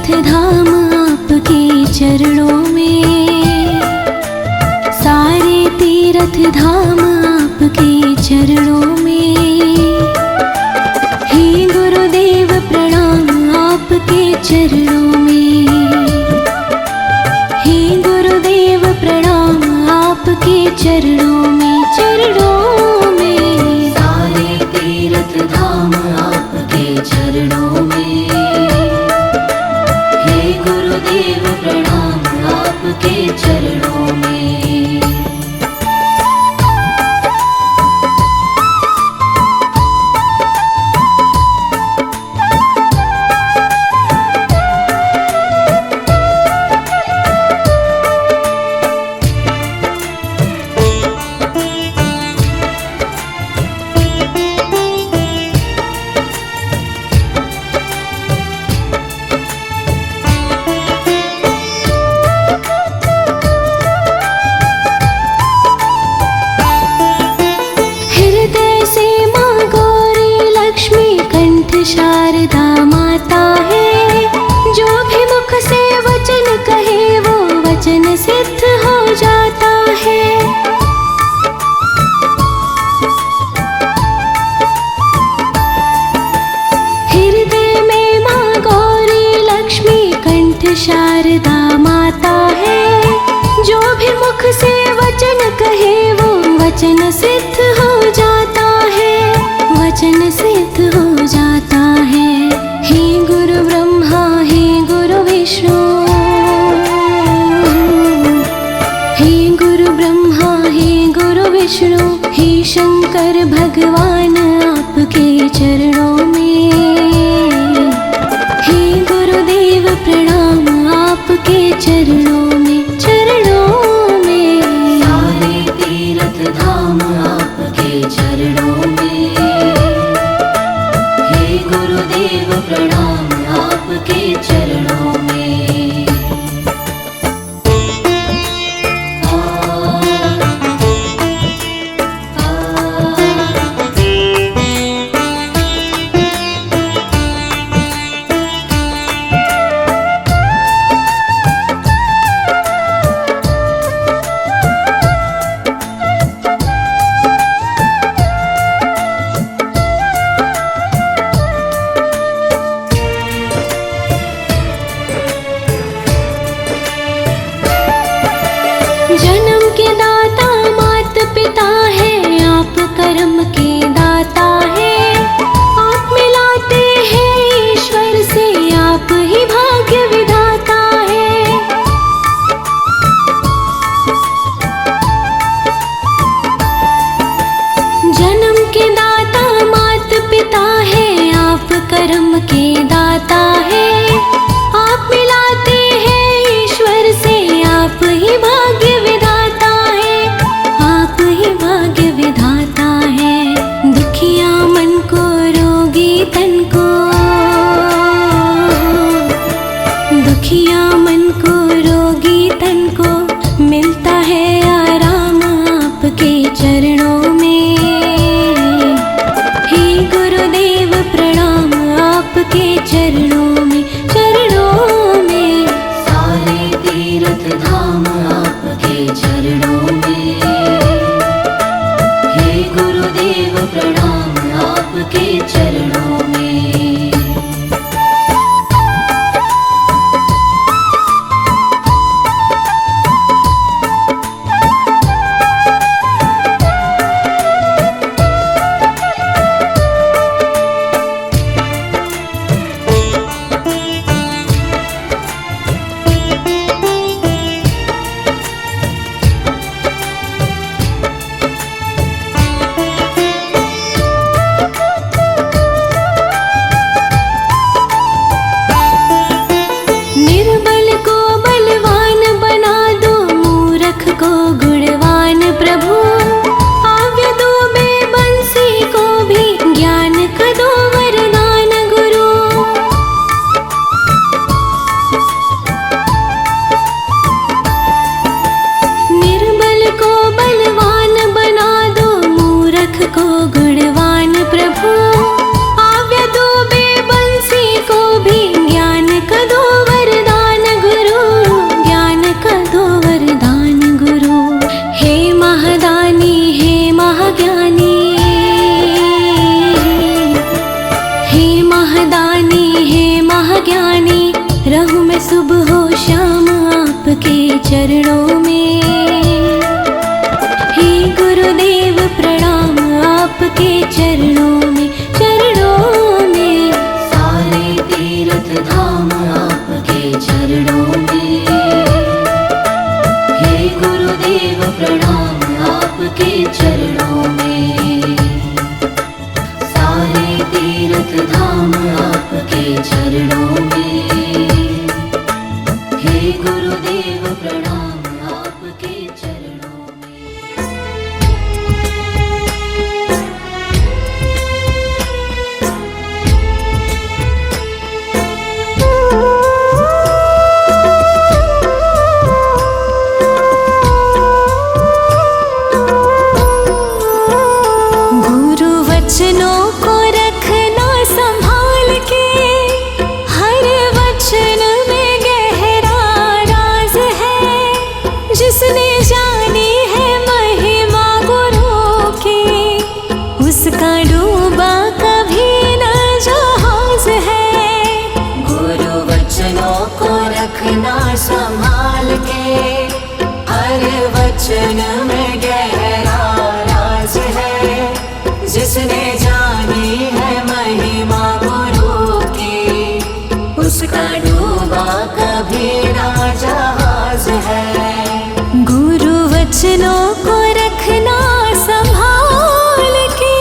तीर्थ धाम आपके चरणों में, सारे तीर्थ धाम आपके चरणों में। हे गुरुदेव प्रणाम आपके चरणों में, हे गुरुदेव प्रणाम आपके चरणों में, चरणों में। सारे तीर्थ धाम आपके चरणों में, हे गुरुदेव प्रणाम आपके चरणों में। शारदा माता है, जो भी मुख से वचन कहे वो वचन सिद्ध हो जाता है। हृदय में माँ गौरी लक्ष्मी कंठ शारदा माता है, जो भी मुख से वचन कहे वो वचन सिद्ध हो जाता है, वचन सिद्ध हो जाता है। हे गुरु ब्रह्मा हे गुरु विष्णु, हे गुरु ब्रह्मा हे गुरु विष्णु, हे शंकर भगवान आपके चरणों में, हे गुरुदेव प्रणाम आपके चरणों में, चरणों में। सारे तीर्थ धाम आपके चरणों में, गुरुदेव प्रणाम आपके चरणों में। चरणों में। हे गुरुदेव प्रणाम आपके चरणों में, चरणों में। सारे तीर्थ धाम आपके चरणों में। हे गुरुदेव प्रणाम आपके चरणों में। सारे तीर्थ धाम आपके चरणों में। हे गुरुदेव प्रणाम आपके चरणों में। गुरु वचनों को रखना संभाल के, हर वचन में गहरा राज है। जिसने जानी है महिमा गुरु की, उसका डूबा कभी न जहाज है। गुरु वचनों को रखना संभाल के, हर वचन में गहरा राज है। जिसने जानी है महिमा गुरु की, उसका डूबा कभी ना जहाज है। गुरु वचनों को रखना संभाल के।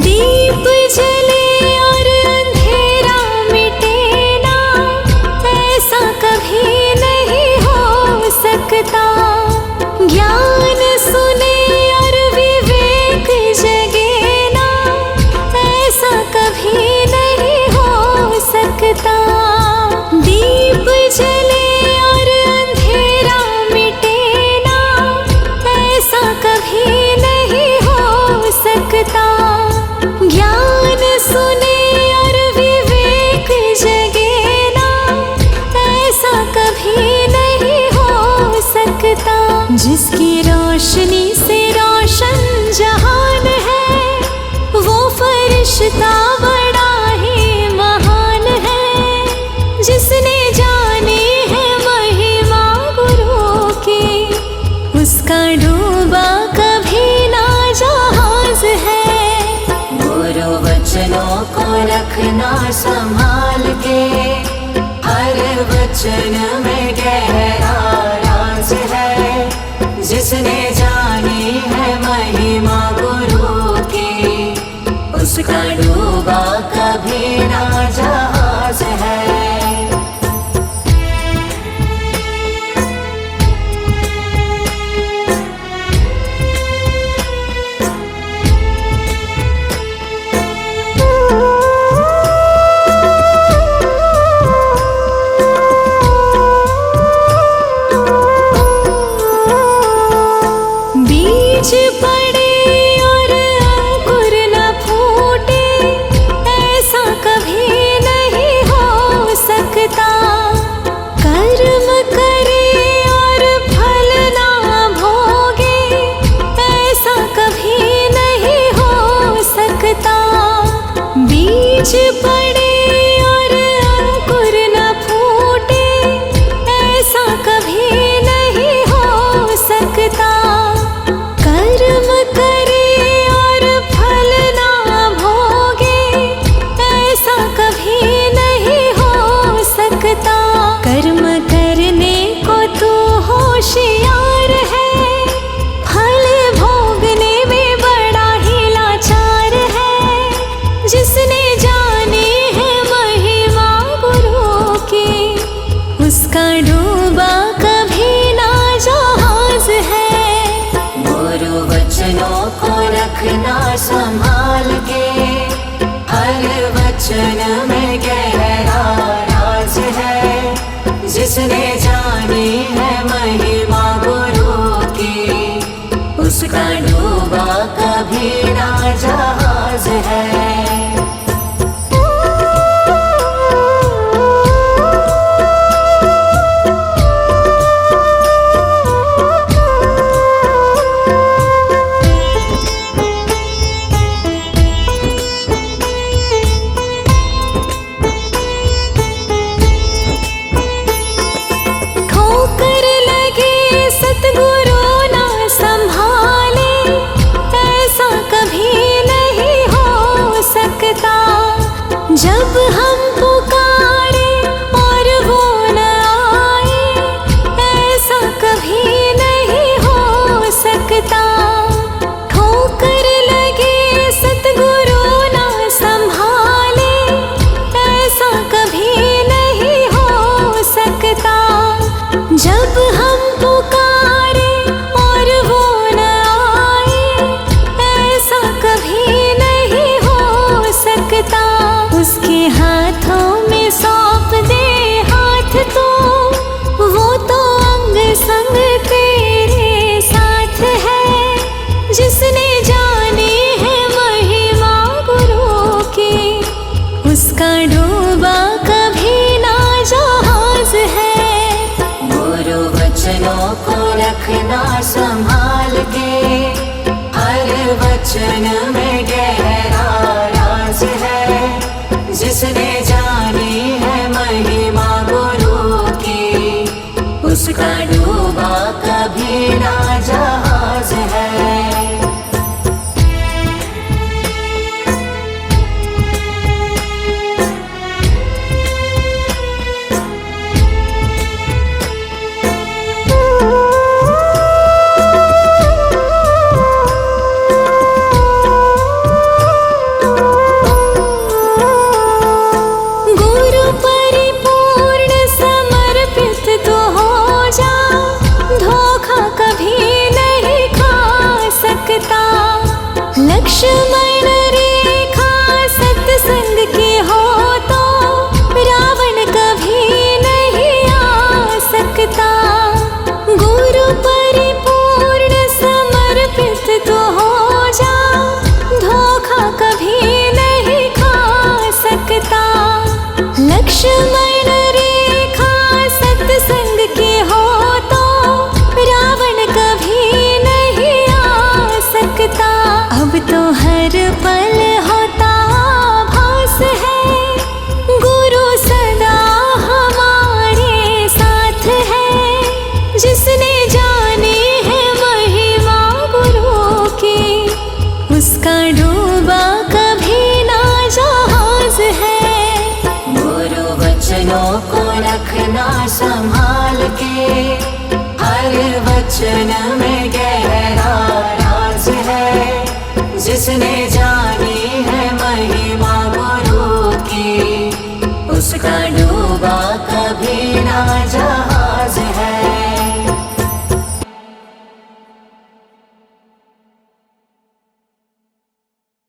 दीप जले और अंधेरा मिटे ना, ऐसा कभी नहीं हो सकता। ज्ञान सुने और विवेक जगे ना, ऐसा कभी नहीं हो सकता। दीप जले और अंधेरा मिटे ना, ऐसा कभी नहीं हो सकता। ज्ञान सुने और विवेक जगे ना, ऐसा कभी नहीं हो सकता। जिसकी रोशनी से रोशन जहान है, वो फरिश्ता बड़ा ही महान है। जिसने जानी है महिमा गुरु की, उसका डूबा कभी ना जहाज है। गुरु वचनों को रखना संभाल के, हर वचन में गहरा राज है। जिसने जानी है महिमा गुरु की, उसका डूबा कभी ना जहाज है। बीज पड़े और अंकुर न फूटे, ऐसा कभी नहीं हो सकता। कर्म करे और फल ना भोगे, ऐसा कभी नहीं हो सकता। बीज पड़े और अंकुर न फूटे, ऐसा कभी नहीं हो सकता। कर्म करे और फल ना भोगे, ऐसा कभी नहीं हो सकता। कर्म करने को तू होशियार है, फल भोगने में बड़ा ही लाचार है। जिसने जानी है महिमा गुरु की, उसका डूबा कभी ना जहाज है। गुरु वचनों को रखना संभाल के, हर वचन में गहरा राज है। जिसने जानी है महिमा गुरु की, उसका डूबा कभी ना जहाज है। सकता। ठोकर लगे सतगुरु ना संभाले, ऐसा कभी नहीं हो सकता। जब हम पुकारे और वो न आए, ऐसा कभी नहीं हो सकता। उसके हाथों में सौंप दे हाथ तो, वो तो अंग संग तेरे साथ है। जिसने जानी है महिमा गुरु की, उसका डूबा कभी ना जहाज है। गुरु वचनों को रखना संभाल के, हर वचन में गहरा राज है। जिसने जानी है महिमा गुरु की, उसका डूबा कभी ना जहाज है। गुरु परिपूर्ण समर्पित तो हो जा, धोखा कभी नहीं खा सकता। लक्ष्मण रेखा सत्संग की हो तो, रावण कभी नहीं आ सकता। गुरु परिपूर्ण समर्पित तो हो जा, धोखा कभी नहीं खा सकता। लक्ष्मण रेखा सत्संग की हो तो, रावण कभी नहीं आ सकता। अब तो हर पल होता भास है, गुरु सदा हमारे साथ है। जिसने जानी है महिमा गुरु की, उसका डूबा कभी ना जहाज है। गुरु वचनों को रखना संभाल के, हर वचन में गहरा राज है। जिसने जानी है महिमा गुरु की, उसका डूबा कभी ना जा